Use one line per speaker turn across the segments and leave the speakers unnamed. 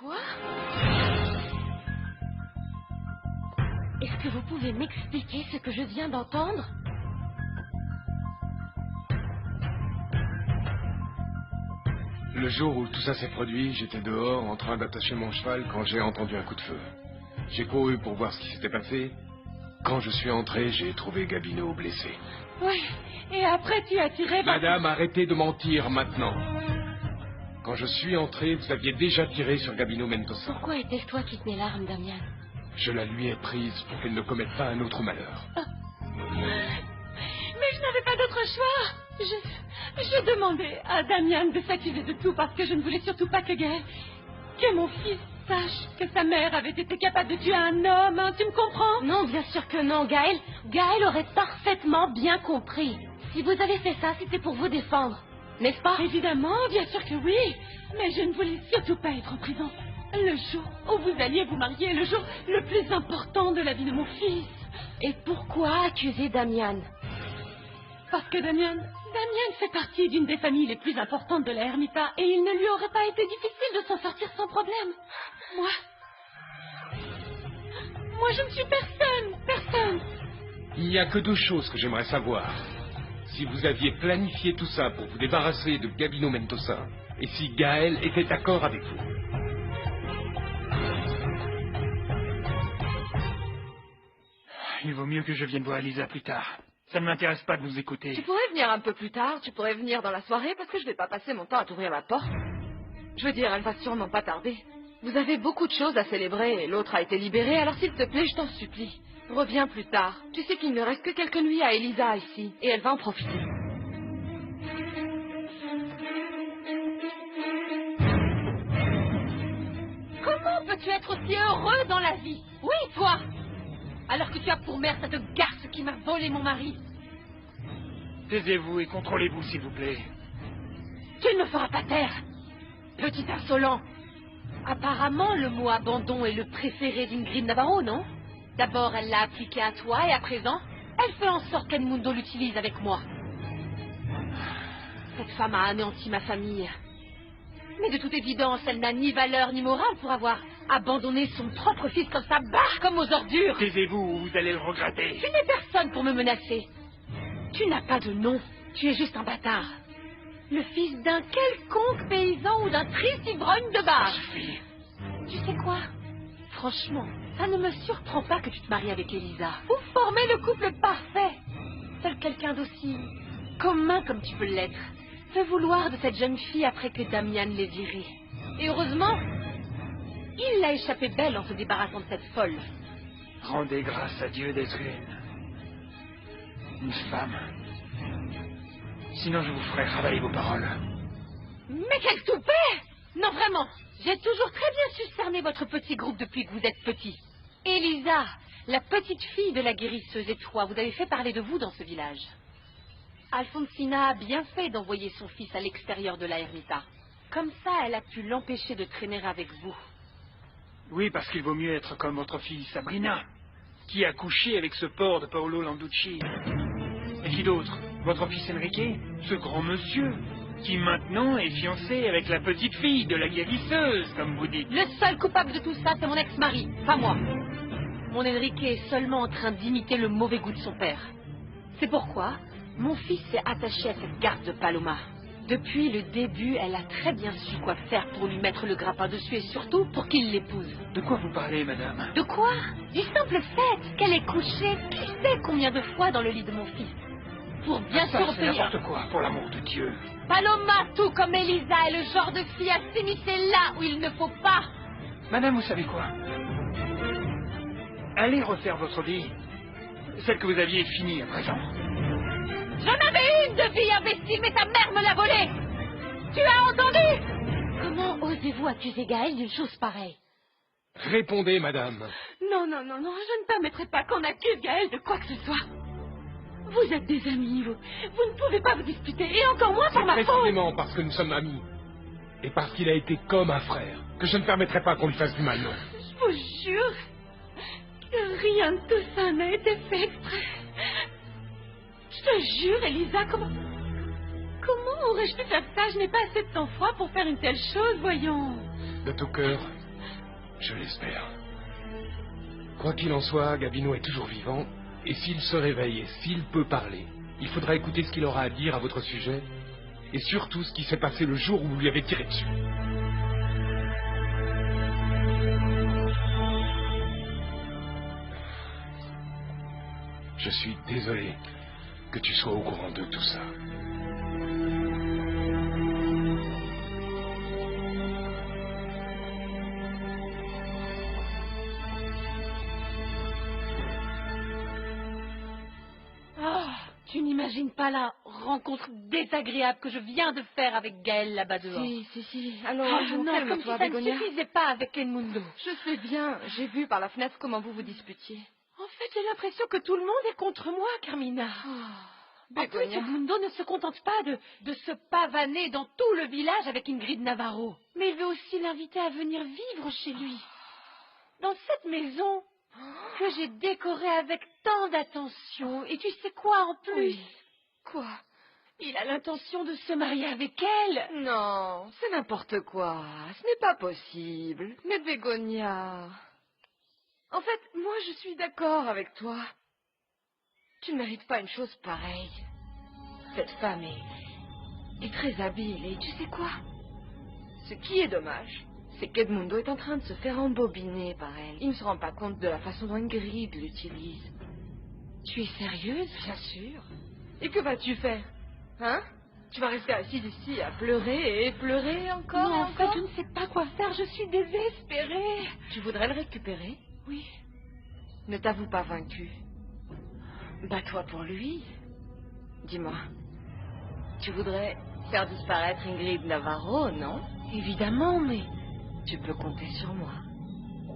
Quoi? Est-ce que vous pouvez m'expliquer ce que je viens d'entendre?
Le jour où tout ça s'est produit, j'étais dehors en train d'attacher mon cheval quand j'ai entendu un coup de feu. J'ai couru pour voir ce qui s'était passé. Quand je suis entré, j'ai trouvé Gabino blessé.
Oui, et après tu as tiré...
Madame, arrêtez de mentir maintenant. Quand je suis entré, vous aviez déjà tiré sur Gabino Mentosa.
Pourquoi était-ce toi qui tenais l'arme, Damian?
Je la lui ai prise pour qu'elle ne commette pas un autre malheur.
Oh. Mais je n'avais pas d'autre choix. Je demandais à Damian de s'accuser de tout parce que je ne voulais surtout pas que mon fils sache que sa mère avait été capable de tuer un homme, hein, tu me comprends? Non, bien sûr que non, Gaël. Gaël aurait parfaitement bien compris. Si vous avez fait ça, c'était pour vous défendre, n'est-ce pas? Évidemment, bien sûr que oui. Mais je ne voulais surtout pas être en prison. Le jour où vous alliez vous marier, le jour le plus important de la vie de mon fils. Et pourquoi accuser Damian? Parce que Damian fait partie d'une des familles les plus importantes de la Ermita et il ne lui aurait pas été difficile de s'en sortir sans problème. Moi je ne suis personne.
Il n'y a que deux choses que j'aimerais savoir. Si vous aviez planifié tout ça pour vous débarrasser de Gabino Mentosa, et si Gaël était d'accord avec vous.
Il vaut mieux que je vienne voir Elisa plus tard. Ça ne m'intéresse pas de vous écouter.
Tu pourrais venir un peu plus tard, tu pourrais venir dans la soirée, parce que je vais pas passer mon temps à t'ouvrir la porte. Je veux dire, elle va sûrement pas tarder. Vous avez beaucoup de choses à célébrer, et l'autre a été libéré, alors s'il te plaît, je t'en supplie. Reviens plus tard. Tu sais qu'il ne reste que quelques nuits à Elisa ici, et elle va en profiter.
Comment peux-tu être aussi heureux dans la vie? Oui, toi! Alors que tu as pour mère cette garce qui m'a volé mon mari.
Taisez-vous et contrôlez-vous, s'il vous plaît.
Tu ne me feras pas taire, petit insolent. Apparemment, le mot abandon est le préféré d'Ingrid Navarro, non? D'abord, elle l'a appliqué à toi, et à présent, elle fait en sorte qu'Edmundo l'utilise avec moi. Cette femme a anéanti ma famille. Mais de toute évidence, elle n'a ni valeur ni morale pour avoir abandonné son propre fils comme ça, comme aux ordures.
Taisez-vous ou vous allez le regretter.
Tu n'es personne pour me menacer. Tu n'as pas de nom, tu es juste un bâtard. Le fils d'un quelconque paysan ou d'un triste ivrogne de bar.
Suffit.
Tu sais quoi? Franchement, ça ne me surprend pas que tu te maries avec Elisa. Vous formez le couple parfait. Seul quelqu'un d'aussi commun comme tu peux l'être peut vouloir de cette jeune fille après que Damian l'ait virée. Et heureusement, il l'a échappé belle en se débarrassant de cette folle.
Rendez grâce à Dieu d'être une femme. Sinon je vous ferai travailler vos paroles.
Mais quel toupet! Non, vraiment, j'ai toujours très bien su cerner votre petit groupe depuis que vous êtes petit. Elisa, la petite fille de la guérisseuse et toi, vous avez fait parler de vous dans ce village. Alfonsina a bien fait d'envoyer son fils à l'extérieur de la Ermita. Comme ça, elle a pu l'empêcher de traîner avec vous.
Oui, parce qu'il vaut mieux être comme votre fille Sabrina, qui a couché avec ce porc de Paolo Landucci. Et qui d'autre? Votre fils Enrique, ce grand monsieur, qui maintenant est fiancé avec la petite fille de la guérisseuse, comme vous dites.
Le seul coupable de tout ça, c'est mon ex-mari, pas moi. Mon Enrique est seulement en train d'imiter le mauvais goût de son père. C'est pourquoi mon fils s'est attaché à cette garce de Paloma. Depuis le début, elle a très bien su quoi faire pour lui mettre le grappin dessus et surtout pour qu'il l'épouse.
De quoi vous parlez, madame?
De quoi? Du simple fait qu'elle est couchée qui sait combien de fois dans le lit de mon fils. Pour bien sûr
C'est
obtenir...
n'importe quoi, pour l'amour de Dieu.
Paloma, tout comme Elisa, est le genre de fille à s'immiscer là où il ne faut pas.
Madame, vous savez quoi? Allez refaire votre vie. Celle que vous aviez finie à présent.
J'en avais une de vie, imbécile, mais ta mère me l'a volée. Tu as entendu? Comment osez-vous accuser Gaël d'une chose pareille?
Répondez, madame.
Non, je ne permettrai pas qu'on accuse Gaël de quoi que ce soit. Vous êtes des amis, vous ne pouvez pas vous disputer, et encore moins par ma faute.
Précisément parce que nous sommes amis, et parce qu'il a été comme un frère, que je ne permettrai pas qu'on lui fasse du mal, non.
Je vous jure que rien de tout ça n'a été fait exprès. Je te jure, Elisa, comment aurais-je pu faire ça? Je n'ai pas assez de sang-froid pour faire une telle chose, voyons.
De tout cœur, Je l'espère. Quoi qu'il en soit, Gabino est toujours vivant, et s'il se réveille et s'il peut parler, il faudra écouter ce qu'il aura à dire à votre sujet, et surtout ce qui s'est passé le jour où vous lui avez tiré dessus. Je suis désolé que tu sois au courant de tout ça.
Tu n'imagines pas la rencontre désagréable que je viens de faire avec Gaël là-bas dehors.
Si. Alors,
Non, comme si
toi,
ça ne
Bégonia.
suffisait pas avec Edmundo.
Je sais bien. J'ai vu par la fenêtre comment vous vous disputiez.
En fait, j'ai l'impression que tout le monde est contre moi, Carmina. En plus,
Bégonia.
Edmundo ne se contente pas de se pavaner dans tout le village avec Ingrid Navarro. Mais il veut aussi l'inviter à venir vivre chez lui. Dans cette maison que j'ai décorée avec tant d'attention. Et tu sais quoi en plus?
Oui. Quoi?
Il a l'intention de se marier avec elle.
Non, c'est n'importe quoi. Ce n'est pas possible. Mais Bégonia... En fait, moi, je suis d'accord avec toi. Tu ne mérites pas une chose pareille. Cette femme est très habile et tu sais quoi? Ce qui est dommage, c'est qu'Edmundo est en train de se faire embobiner par elle. Il ne se rend pas compte de la façon dont Ingrid l'utilise.
Tu es sérieuse?
Bien sûr. Et que vas-tu faire? Hein? Tu vas rester assise ici à pleurer et pleurer encore
Non,
et
en fait,
encore?
je ne sais pas quoi faire. Je suis désespérée.
Tu voudrais le récupérer?
Oui.
Ne t'avoue pas vaincu. Bats-toi pour lui. Dis-moi, tu voudrais faire disparaître Ingrid Navarro, non?
Évidemment, mais...
Tu peux compter sur moi.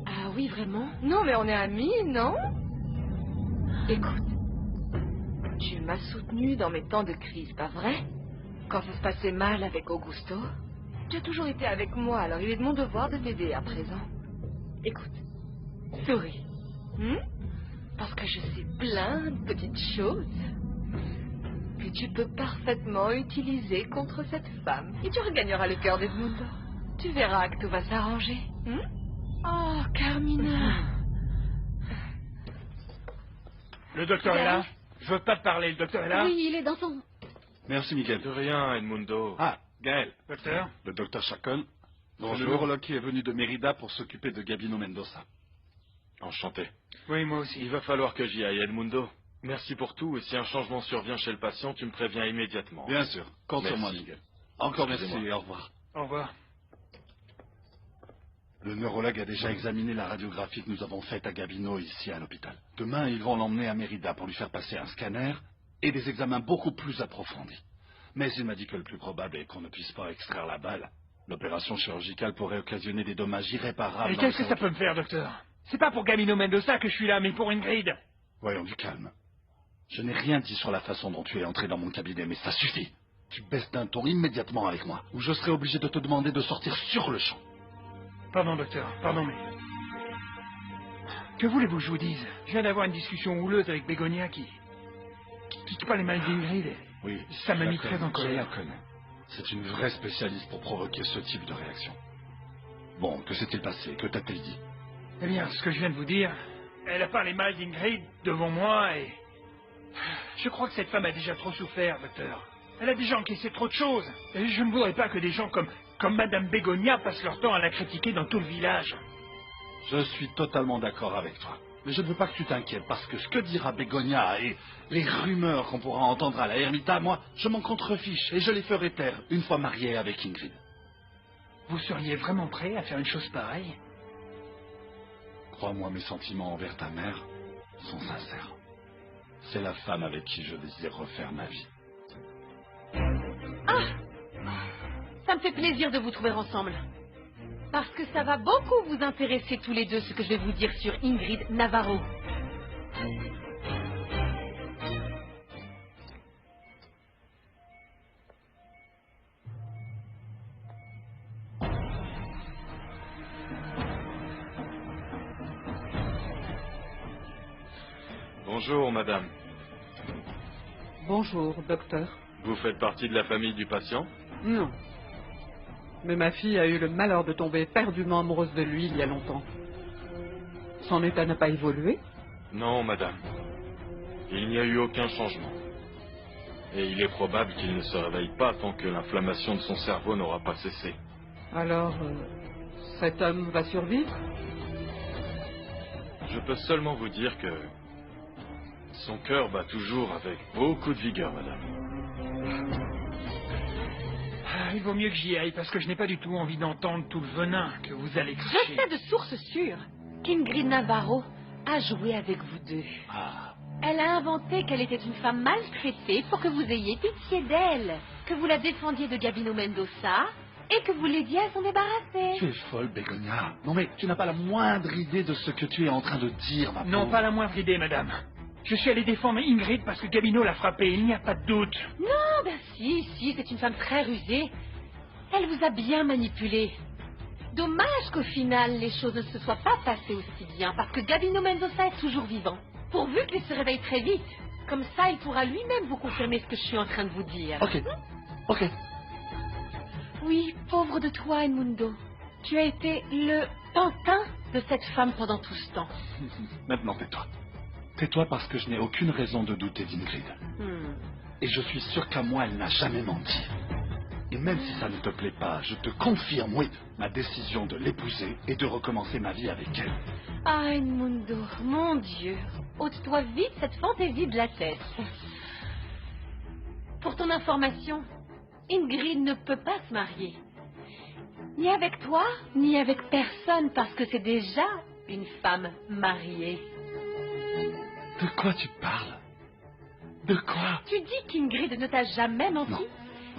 Ah oui, vraiment?
Non, mais on est amis, non? Écoute, tu m'as soutenu dans mes temps de crise, pas vrai? Quand ça se passait mal avec Augusto, tu as toujours été avec moi, alors il est de mon devoir de t'aider à présent. Écoute, souris. Parce que je sais plein de petites choses que tu peux parfaitement utiliser contre cette femme. Et tu regagneras le cœur d'Edmundo. Tu verras que tout va s'arranger.
Oh, Carmina.
Le docteur est là? Je veux pas te parler, le docteur est là?
Oui, il est dans son...
Merci, Miguel.
De rien, Edmundo.
Ah, Gaël,
Docteur?
le docteur Chacon.
Bonjour.
Le neurologue qui est venu de Mérida pour s'occuper de Gabino Mendoza.
Enchanté.
Oui, moi aussi.
Il va falloir que j'y aille, Edmundo. Merci pour tout, et si un changement survient chez le patient, tu me préviens immédiatement.
Bien sûr, compte sur moi,
Merci.
Miguel. Encore merci
Excusez-moi.
et au revoir.
Au revoir.
Le neurologue a déjà examiné la radiographie que nous avons faite à Gabino ici à l'hôpital. Demain, ils vont l'emmener à Mérida pour lui faire passer un scanner et des examens beaucoup plus approfondis. Mais il m'a dit que le plus probable est qu'on ne puisse pas extraire la balle. L'opération chirurgicale pourrait occasionner des dommages irréparables.
Et
dans
qu'est-ce
le
que ça peut me faire, docteur? C'est pas pour Gabino Mendoza que je suis là, mais pour Ingrid.
Voyons du calme. Je n'ai rien dit sur la façon dont tu es entré dans mon cabinet, mais ça suffit. Tu baisses d'un ton immédiatement avec moi, ou je serai obligé de te demander de sortir sur le champ.
Pardon, docteur, pardon, mais... Que voulez-vous que je vous dise? Je viens d'avoir une discussion houleuse avec Bégonia qui parle mal d'Ingrid.
Oui,
Ça m'a
je la
mis très
connais,
en colère.
Je la connais. C'est une vraie spécialiste pour provoquer ce type de réaction. Bon, que s'est-il passé? Que t'a-t-elle dit?
Eh bien, ce que je viens de vous dire, elle a parlé mal d'Ingrid devant moi et... Je crois que cette femme a déjà trop souffert, docteur. Elle a déjà encaissé trop de choses. Et je ne voudrais pas que des gens comme Madame Bégonia passent leur temps à la critiquer dans tout le village.
Je suis totalement d'accord avec toi. Mais je ne veux pas que tu t'inquiètes, parce que ce que dira Bégonia et les rumeurs qu'on pourra entendre à la Ermita, moi, je m'en contrefiche et je les ferai taire une fois marié avec Ingrid.
Vous seriez vraiment prêt à faire une chose pareille?
Crois-moi, mes sentiments envers ta mère sont sincères. C'est la femme avec qui je désire refaire ma vie.
Ça me fait plaisir de vous trouver ensemble. Parce que ça va beaucoup vous intéresser tous les deux ce que je vais vous dire sur Ingrid Navarro.
Bonjour, madame.
Bonjour, docteur.
Vous faites partie de la famille du patient?
Non. Mais ma fille a eu le malheur de tomber éperdument amoureuse de lui il y a longtemps. Son état n'a pas évolué?
Non, madame. Il n'y a eu aucun changement. Et il est probable qu'il ne se réveille pas tant que l'inflammation de son cerveau n'aura pas cessé.
Alors, cet homme va survivre?
Je peux seulement vous dire que son cœur bat toujours avec beaucoup de vigueur, madame.
Il vaut mieux que j'y aille parce que je n'ai pas du tout envie d'entendre tout le venin que vous allez
Je
cracher.
sais de sources sûres qu'Ingrid Navarro a joué avec vous deux.
Ah,
Elle a inventé qu'elle était une femme maltraitée pour que vous ayez pitié d'elle, que vous la défendiez de Gabino Mendoza et que vous l'aidiez à s'en débarrasser.
tu es folle, Bégonia. Non mais tu n'as pas la moindre idée de ce que tu es en train de dire, ma
Non,
pauvre.
pas la moindre idée, madame. Je suis allé défendre Ingrid parce que Gabino l'a frappée, il n'y a pas de doute.
Non, ben si, c'est une femme très rusée. Elle vous a bien manipulé. Dommage qu'au final, les choses ne se soient pas passées aussi bien, parce que Gabino Mendoza est toujours vivant. Pourvu qu'il se réveille très vite. Comme ça, il pourra lui-même vous confirmer ce que je suis en train de vous dire.
Ok.
Oui, pauvre de toi, Edmundo. Tu as été le pantin de cette femme pendant tout ce temps.
Maintenant, tais-toi. Tais-toi parce que je n'ai aucune raison de douter d'Ingrid. Et je suis sûr qu'à moi, elle n'a jamais menti. Et même si ça ne te plaît pas, je te confirme, oui, ma décision de l'épouser et de recommencer ma vie avec elle.
Ah, Edmundo, mon Dieu. Ôte-toi vite cette fantaisie de la tête. Pour ton information, Ingrid ne peut pas se marier. Ni avec toi, ni avec personne, parce que c'est déjà une femme mariée.
De quoi tu parles? De quoi?
Tu dis qu'Ingrid ne t'a jamais menti?
Non.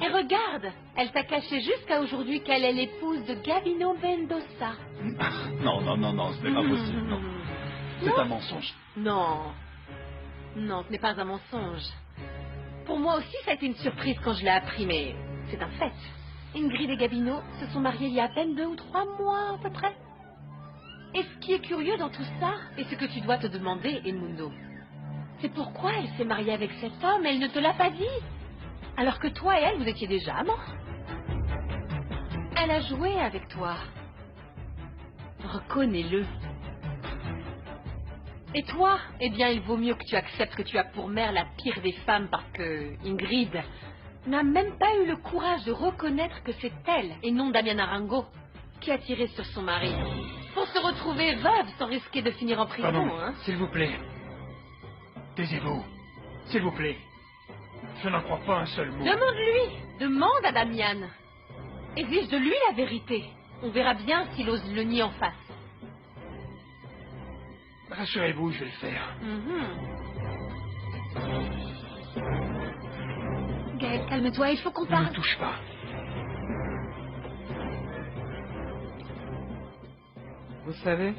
Et regarde, elle t'a caché jusqu'à aujourd'hui qu'elle est l'épouse de Gabino Mendoza.
Non, ce n'est pas possible, non. C'est
Non.
un mensonge.
Non, ce n'est pas un mensonge. Pour moi aussi, ça a été une surprise quand je l'ai appris, mais c'est un fait. Ingrid et Gabino se sont mariés il y a à peine 2 ou 3 mois, à peu près. Et ce qui est curieux dans tout ça, et ce que tu dois te demander, Edmundo, c'est pourquoi elle s'est mariée avec cet homme, elle ne te l'a pas dit. Alors que toi et elle, vous étiez déjà amants. Elle a joué avec toi. Reconnais-le. Et toi, eh bien, il vaut mieux que tu acceptes que tu as pour mère la pire des femmes parce que Ingrid n'a même pas eu le courage de reconnaître que c'est elle, et non Damian Arango, qui a tiré sur son mari. Pour se retrouver veuve sans risquer de finir en prison,
Pardon,
hein.
s'il vous plaît. Taisez-vous, s'il vous plaît. Je n'en crois pas un seul mot.
Demande-lui, demande à Damian. Exige de lui la vérité. On verra bien s'il ose le nier en face.
Rassurez-vous, je vais le faire.
Gaël, calme-toi, il faut qu'on
Ne
parle.
me touche pas.
Vous savez,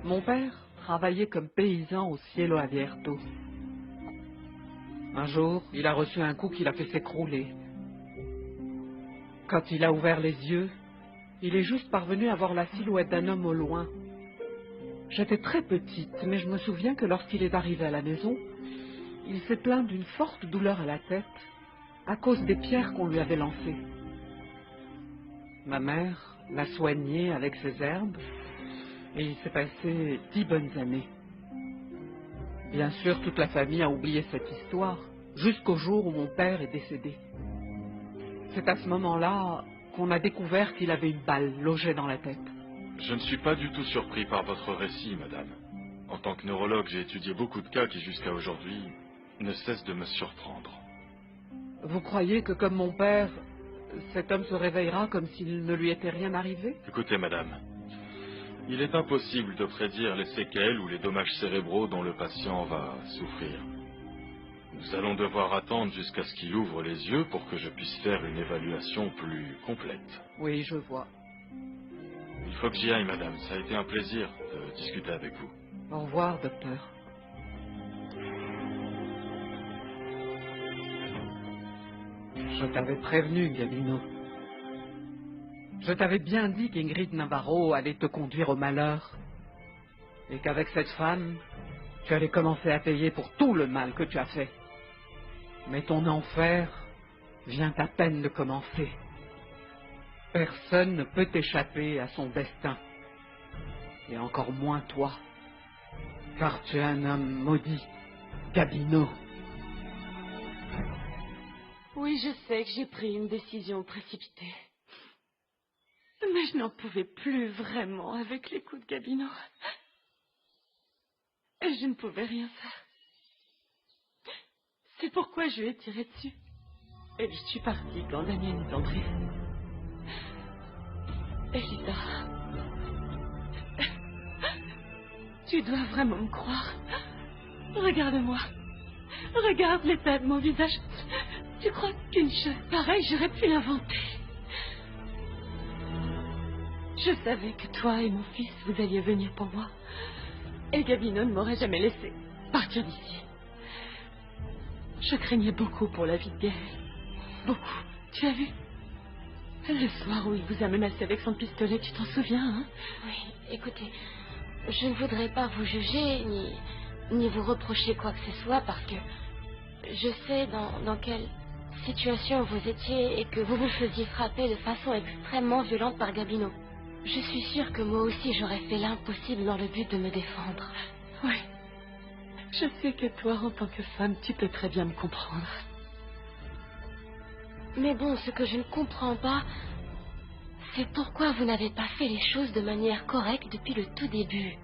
mon père travaillait comme paysan au Cielo Abierto. Un jour, il a reçu un coup qui l'a fait s'écrouler. Quand il a ouvert les yeux, il est juste parvenu à voir la silhouette d'un homme au loin. J'étais très petite, mais je me souviens que lorsqu'il est arrivé à la maison, il s'est plaint d'une forte douleur à la tête à cause des pierres qu'on lui avait lancées. Ma mère l'a soigné avec ses herbes et il s'est passé 10 bonnes années. Bien sûr, toute la famille a oublié cette histoire, jusqu'au jour où mon père est décédé. C'est à ce moment-là qu'on a découvert qu'il avait une balle logée dans la tête.
Je ne suis pas du tout surpris par votre récit, madame. En tant que neurologue, j'ai étudié beaucoup de cas qui, jusqu'à aujourd'hui, ne cessent de me surprendre.
Vous croyez que, comme mon père, cet homme se réveillera comme s'il ne lui était rien arrivé?
Écoutez, madame, il est impossible de prédire les séquelles ou les dommages cérébraux dont le patient va souffrir. Nous allons devoir attendre jusqu'à ce qu'il ouvre les yeux pour que je puisse faire une évaluation plus complète.
Oui, je vois.
Il faut que j'y aille, madame. Ça a été un plaisir de discuter avec vous.
Au revoir, docteur. Je t'avais prévenu, Gabino. Je t'avais bien dit qu'Ingrid Navarro allait te conduire au malheur. Et qu'avec cette femme, tu allais commencer à payer pour tout le mal que tu as fait. Mais ton enfer vient à peine de commencer. Personne ne peut échapper à son destin. Et encore moins toi. Car tu es un homme maudit, Gabino.
Oui, je sais que j'ai pris une décision précipitée. Mais je n'en pouvais plus vraiment avec les coups de Gabino. Et je ne pouvais rien faire. C'est pourquoi je lui ai tiré dessus. Et je suis partie quand Damien est entré. Elisa, tu dois vraiment me croire. Regarde-moi. Regarde l'état de mon visage. Tu crois qu'une chose pareille, j'aurais pu l'inventer? Je savais que toi et mon fils, vous alliez venir pour moi. Et Gabino ne m'aurait jamais laissé partir d'ici. Je craignais beaucoup pour la vie de Gaël. Beaucoup. Tu as vu? Le soir où il vous a menacé avec son pistolet, tu t'en souviens, hein?
Oui, écoutez, je ne voudrais pas vous juger, ni vous reprocher quoi que ce soit, parce que je sais dans quelle situation vous étiez et que vous vous faisiez frapper de façon extrêmement violente par Gabino. Je suis sûre que moi aussi j'aurais fait l'impossible dans le but de me défendre.
Oui. Je sais que toi, en tant que femme, tu peux très bien me comprendre.
Mais bon, ce que je ne comprends pas, c'est pourquoi vous n'avez pas fait les choses de manière correcte depuis le tout début.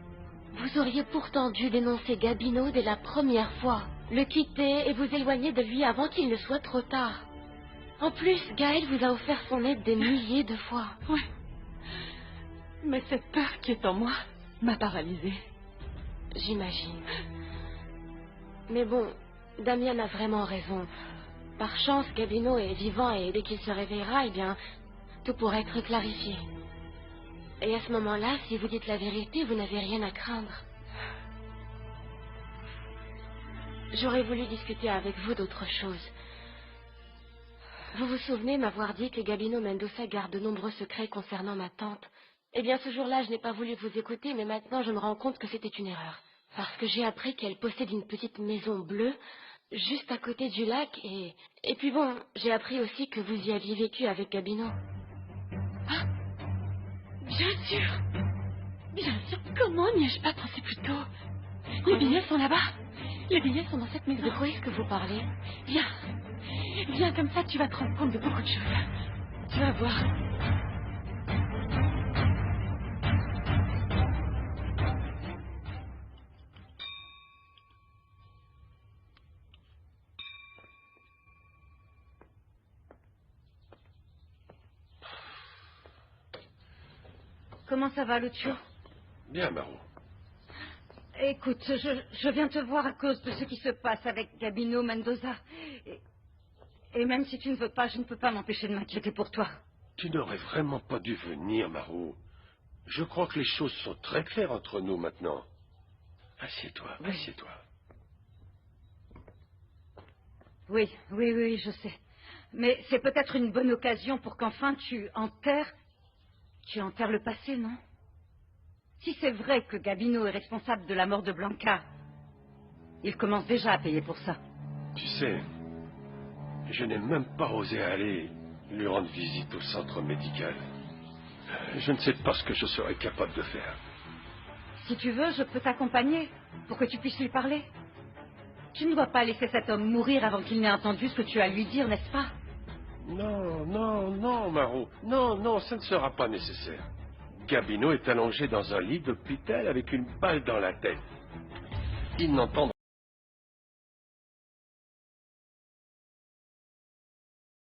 Vous auriez pourtant dû dénoncer Gabino dès la première fois, le quitter et vous éloigner de lui avant qu'il ne soit trop tard. En plus, Gaël vous a offert son aide des milliers de fois.
Oui. Mais cette peur qui est en moi m'a paralysée.
J'imagine. Mais bon, Damien a vraiment raison. Par chance, Gabino est vivant et dès qu'il se réveillera, eh bien, tout pourra être clarifié. Et à ce moment-là, si vous dites la vérité, vous n'avez rien à craindre. J'aurais voulu discuter avec vous d'autre chose. Vous vous souvenez m'avoir dit que Gabino Mendoza garde de nombreux secrets concernant ma tante? Eh bien, ce jour-là, je n'ai pas voulu vous écouter, mais maintenant, je me rends compte que c'était une erreur. Parce que j'ai appris qu'elle possède une petite maison bleue, juste à côté du lac, et puis bon, j'ai appris aussi que vous y aviez vécu avec Gabino.
Ah, bien sûr. Bien sûr. Comment n'y ai-je pas pensé plus tôt? Les billets sont là-bas. Les billets sont dans cette maison.
De quoi est-ce que vous parlez?
Viens. Viens, comme ça, tu vas te rendre compte de beaucoup de choses. Tu vas voir.
Comment ça va, Lucio?
Bien, Marou.
Écoute, je viens te voir à cause de ce qui se passe avec Gabino Mendoza. Et même si tu ne veux pas, je ne peux pas m'empêcher de m'inquiéter pour toi.
Tu n'aurais vraiment pas dû venir, Marou. Je crois que les choses sont très claires entre nous maintenant. Assieds-toi,
Oui.
assieds-toi.
Oui, je sais. Mais c'est peut-être une bonne occasion pour qu'enfin tu enterres le passé, non? Si c'est vrai que Gabino est responsable de la mort de Blanca, il commence déjà à payer pour ça.
Tu sais, je n'ai même pas osé aller lui rendre visite au centre médical. Je ne sais pas ce que je serais capable de faire.
Si tu veux, je peux t'accompagner pour que tu puisses lui parler. Tu ne dois pas laisser cet homme mourir avant qu'il n'ait entendu ce que tu as à lui dire, n'est-ce pas?
Non, Marou. Non, ça ne sera pas nécessaire. Gabino est allongé dans un lit d'hôpital avec une balle dans la tête. Il n'entendra